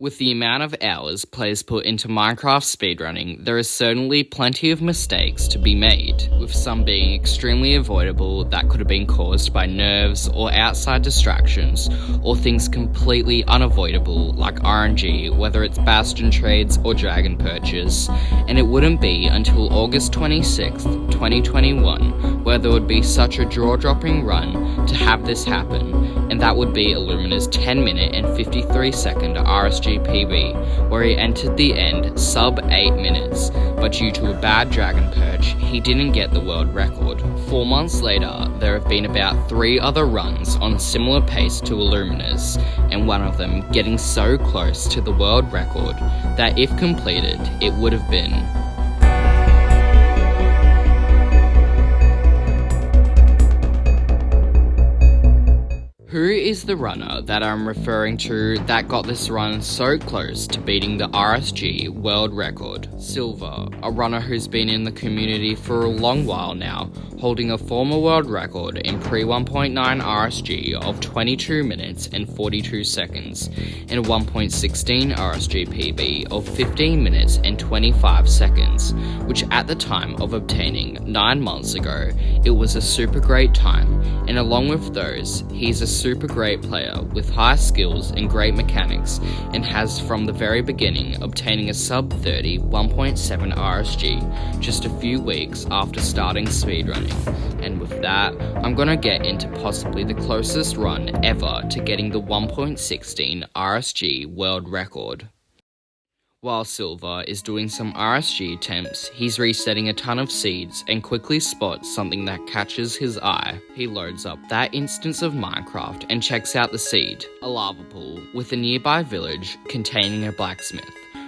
With the amount of hours players put into Minecraft speedrunning, there is certainly plenty of mistakes to be made, with some being extremely avoidable that could have been caused by nerves or outside distractions, or things completely unavoidable like RNG, whether it's bastion trades or dragon perches, and it wouldn't be until August 26th, 2021, where there would be such a jaw-dropping run to have this happen, and that would be Illumina's 10-minute and 53-second RSG PB, where he entered the end sub 8 minutes, but due to a bad dragon perch, he didn't get the world record. 4 months later, there have been about 3 other runs on a similar pace to Illumina's, and one of them getting so close to the world record that if completed, it would have been Who is the runner that I'm referring to that got this run so close to beating the RSG world record? Silverr, a runner who's been in the community for a long while now, holding a former world record in pre-1.9 RSG of 22 minutes and 42 seconds, and 1.16 RSG PB of 15 minutes and 25 seconds, which at the time of obtaining 9 months ago, it was a super great time, and along with those, he's a super great player with high skills and great mechanics, and has from the very beginning obtaining a sub 30 1.7 RSG just a few weeks after starting speedrunning. And with that, I'm gonna get into possibly the closest run ever to getting the 1.16 RSG world record. While Silverr is doing some RSG attempts, he's resetting a ton of seeds and quickly spots something that catches his eye. He loads up that instance of Minecraft and checks out the seed, a lava pool with a nearby village containing a blacksmith.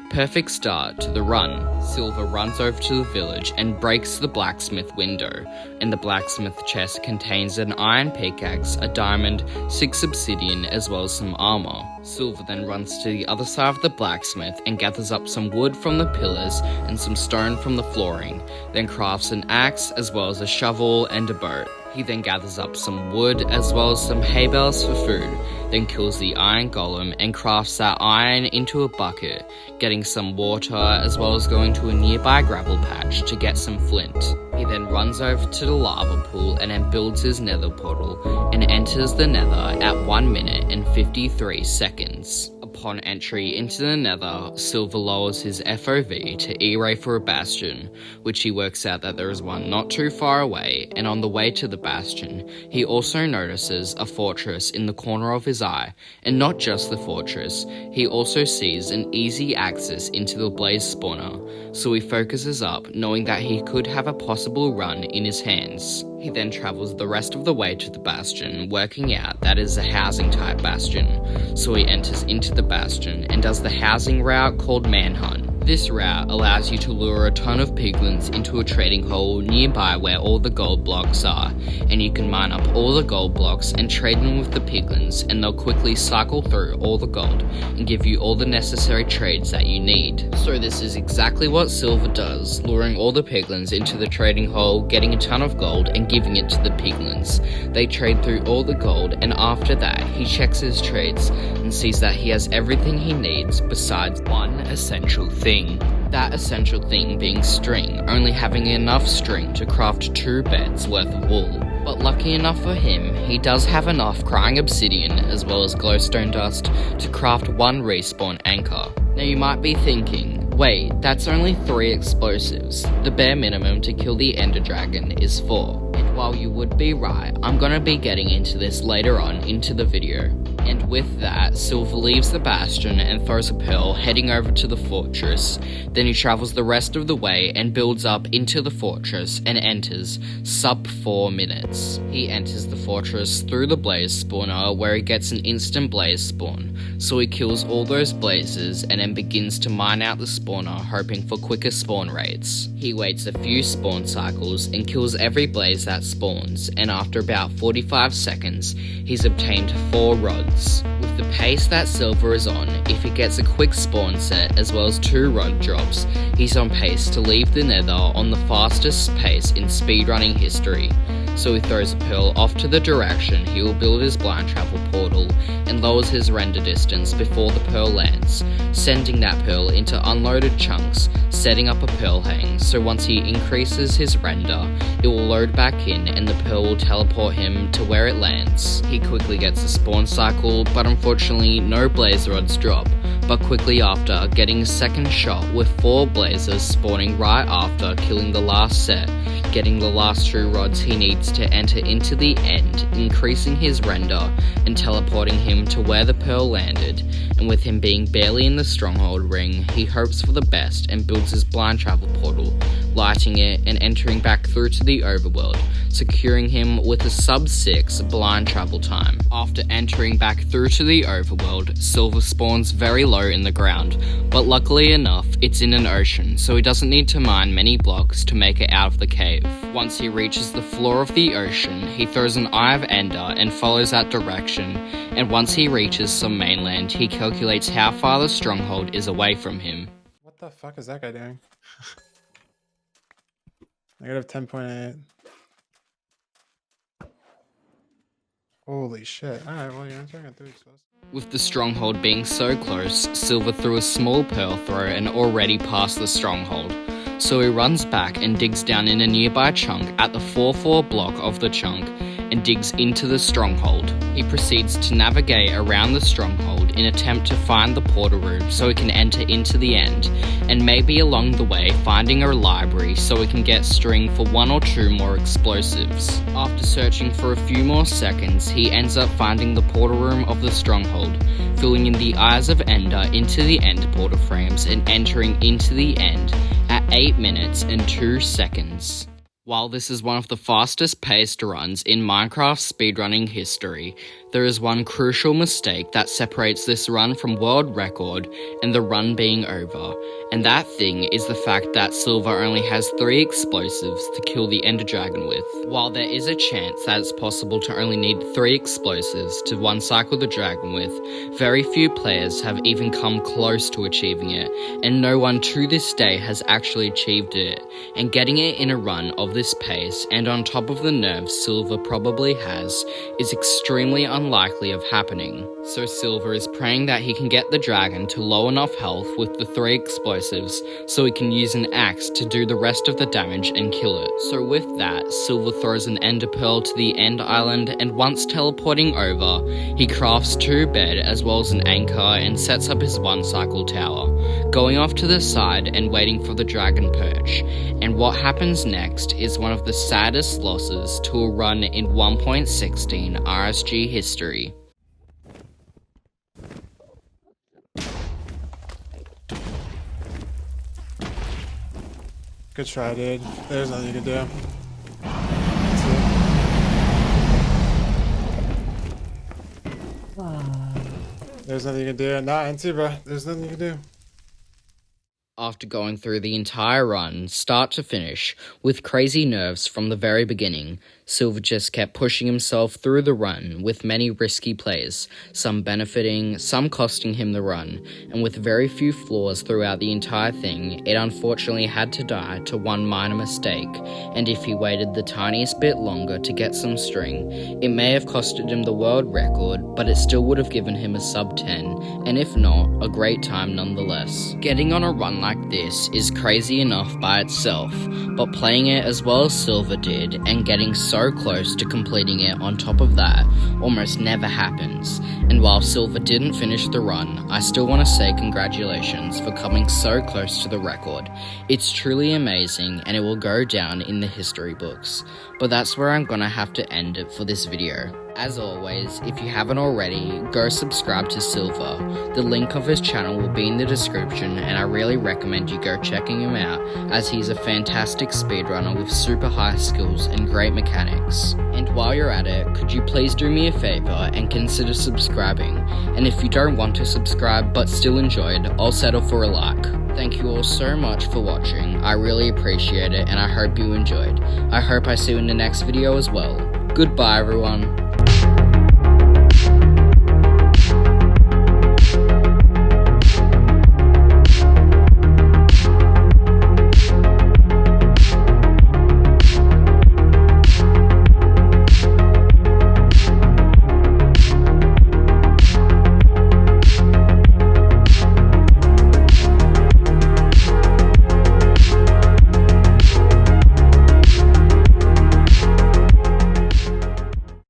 Perfect start to the run. Silverr runs over to the village and breaks the blacksmith window, and the blacksmith chest contains an iron pickaxe, a diamond, 6 obsidian, as well as some armor. Silverr then runs to the other side of the blacksmith and gathers up some wood from the pillars and some stone from the flooring, then crafts an axe as well as a shovel and a boat. He then gathers up some wood as well as some hay bales for food, then kills the iron golem and crafts that iron into a bucket, getting some water as well as going to a nearby gravel patch to get some flint. He then runs over to the lava pool and then builds his nether portal and enters the nether at 1 minute and 53 seconds. Upon entry into the nether, Silverr lowers his FOV to E-ray for a bastion, which he works out that there is one not too far away, and on the way to the bastion, he also notices a fortress in the corner of his eye, and not just the fortress, he also sees an easy access into the blaze spawner, so he focuses up knowing that he could have a possible run in his hands. He then travels the rest of the way to the bastion, working out that it is a housing type bastion, so he enters into the bastion and does the housing route called manhunt. This route allows you to lure a ton of piglins into a trading hole nearby where all the gold blocks are, and you can mine up all the gold blocks and trade them with the piglins, and they'll quickly cycle through all the gold and give you all the necessary trades that you need. So this is exactly what Silverr does, luring all the piglins into the trading hole, getting a ton of gold and giving it to the piglins. They trade through all the gold, and after that he checks his trades and sees that he has everything he needs besides one essential thing. That essential thing being string, only having enough string to craft 2 beds worth of wool. But lucky enough for him, he does have enough crying obsidian as well as glowstone dust to craft 1 respawn anchor. Now you might be thinking, wait, that's only 3 explosives. The bare minimum to kill the ender dragon is 4. And while you would be right, I'm gonna be getting into this later on into the video. And with that, Silverr leaves the bastion and throws a pearl, heading over to the fortress. Then he travels the rest of the way and builds up into the fortress and enters sub 4 minutes. He enters the fortress through the blaze spawner where he gets an instant blaze spawn, so he kills all those blazes and then begins to mine out the spawner, hoping for quicker spawn rates. He waits a few spawn cycles and kills every blaze that spawns, and after about 45 seconds, he's obtained 4 rods. With the pace that Silverr is on, if he gets a quick spawn set as well as 2 rod drops, he's on pace to leave the nether on the fastest pace in speedrunning history. So he throws a pearl off to the direction he will build his blind travel portal portal and lowers his render distance before the pearl lands, sending that pearl into unloaded chunks, setting up a pearl hang, so once he increases his render, it will load back in and the pearl will teleport him to where it lands. He quickly gets a spawn cycle, but unfortunately no blaze rods drop, but quickly after getting a second shot with 4 blazers spawning right after killing the last set, getting the last 2 rods he needs to enter into the end, increasing his render and teleporting him to where the pearl landed, and with him being barely in the Stronghold ring, he hopes for the best and builds his blind travel portal, lighting it and entering back through to the Overworld, securing him with a sub-6 blind travel time. After entering back through to the Overworld, Silverr spawns very low in the ground, but luckily enough, it's in an ocean, so he doesn't need to mine many blocks to make it out of the cave. Once he reaches the floor of the ocean, he throws an Eye of Ender and follows that direction, and once he reaches some mainland, he calculates how far the Stronghold is away from him. What the fuck is that guy doing? Negative 10.8. Holy shit. Alright, well, you're answering at 3 explosives. With the Stronghold being so close, Silverr threw a small pearl throw and already passed the Stronghold. So he runs back and digs down in a nearby chunk at the 4-4 block of the chunk and digs into the Stronghold. He proceeds to navigate around the Stronghold in attempt to find the portal room so he can enter into the end, and maybe along the way finding a library so he can get string for 1 or 2 more explosives. After searching for a few more seconds, he ends up finding the portal room of the Stronghold, filling in the Eyes of Ender into the end portal frames and entering into the end at 8 minutes and 2 seconds. While this is one of the fastest paced runs in Minecraft speedrunning history, there is one crucial mistake that separates this run from world record and the run being over, and that thing is the fact that Silverr only has 3 explosives to kill the Ender Dragon with. While there is a chance that it's possible to only need 3 explosives to one cycle the dragon with, very few players have even come close to achieving it, and no one to this day has actually achieved it, and getting it in a run of this pace and on top of the nerves Silverr probably has is extremely unlikely of happening. So Silverr is praying that he can get the dragon to low enough health with the 3 explosives so he can use an axe to do the rest of the damage and kill it. So with that, Silverr throws an ender pearl to the end island, and once teleporting over, he crafts 2 bed as well as an anchor and sets up his 1 cycle tower, going off to the side and waiting for the dragon perch. And what happens next is one of the saddest losses to a run in 1.16 RSG history. Good try, dude. There's nothing you can do. There's nothing you can do. Nah, NT, bro. There's nothing you can do. After going through the entire run, start to finish, with crazy nerves from the very beginning, Silverr just kept pushing himself through the run with many risky plays, some benefiting, some costing him the run, and with very few flaws throughout the entire thing, it unfortunately had to die to one minor mistake, and if he waited the tiniest bit longer to get some string, it may have costed him the world record, but it still would have given him a sub 10, and if not, a great time nonetheless. Getting on a run like this is crazy enough by itself, but playing it as well as Silverr did and getting so close to completing it on top of that almost never happens. And while Silverr didn't finish the run, I still want to say congratulations for coming so close to the record. It's truly amazing and it will go down in the history books. But that's where I'm gonna have to end it for this video. As always, if you haven't already, go subscribe to Silverr. The link of his channel will be in the description, and I really recommend you go checking him out, as he's a fantastic speedrunner with super high skills and great mechanics. And while you're at it, could you please do me a favor and consider subscribing? And if you don't want to subscribe but still enjoyed, I'll settle for a like. Thank you all so much for watching, I really appreciate it and I hope you enjoyed. I hope I see you in the next video as well. Goodbye everyone.